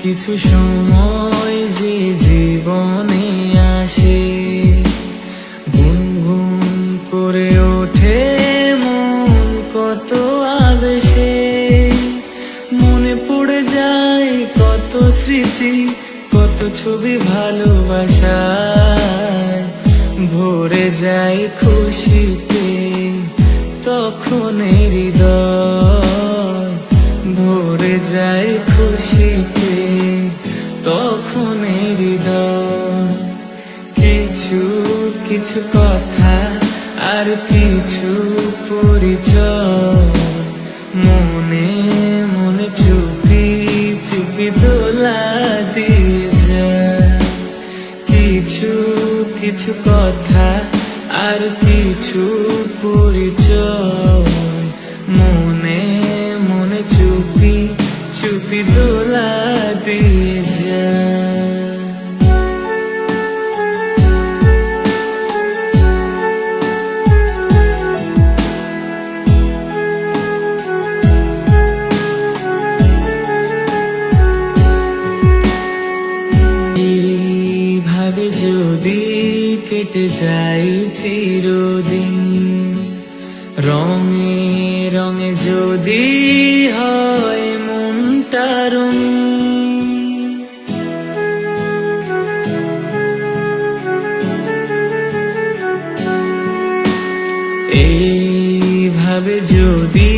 কিছু সময় যে জীবনে আসে, গুনগুন করে ওঠে মন কত আবেশে। মনে পড়ে যায় কত স্মৃতি, কত ছবি ভালোবাসায়। ভরে যায় খুশিতে তখন হৃদয়, ভরে যায় খুশিতে তখন হৃদয়। কিছু কিছু কথা আর কিছু পরিচয়, মনে মনে চুপি চুপি দোলা দিয়ে যায়। কিছু কিছু কথা আর কিছু পরিচয়, মনে মনে চুপি চুপি দোলা দিয়ে যায়। এইভাবে যদি কেটে যায় চিরদিন, রঙে রঙে যদি হয় মনটা রঙিন। এইভাবে যদি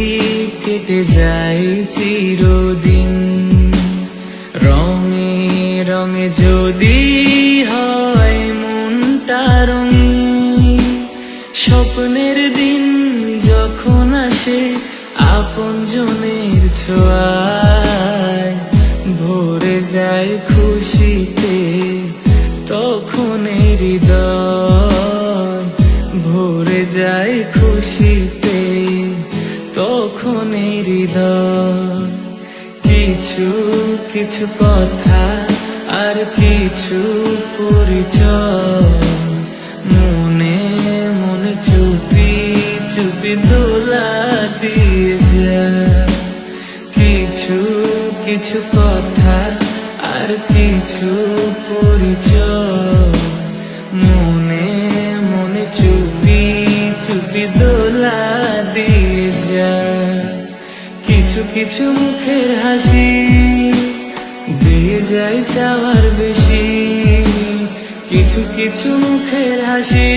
কেটে যায় চিরদিন, রঙে রঙে যদি হয় মনটা রঙিন। স্বপ্নের দিন যখন আসে আপনজনের ছোঁয়ায়, ভরে যায় খুশিতে তখন হৃদয়, ভরে যায় খুশিতে তখন হৃদয়। কিছু কিছু কথা আর কিছু পরিচয়, মনে মনে চুপি চুপি দোলা দিয়ে যায়। কিছু কিছু কথা আর কিছু পরিচয়, মনে মনে চুপি চুপি দোলা দিয়ে যায়। কিছু কিছু মুখের হাসি দিয়ে যায় চাওয়ার বেশি, কিছু কিছু মুখের হাসি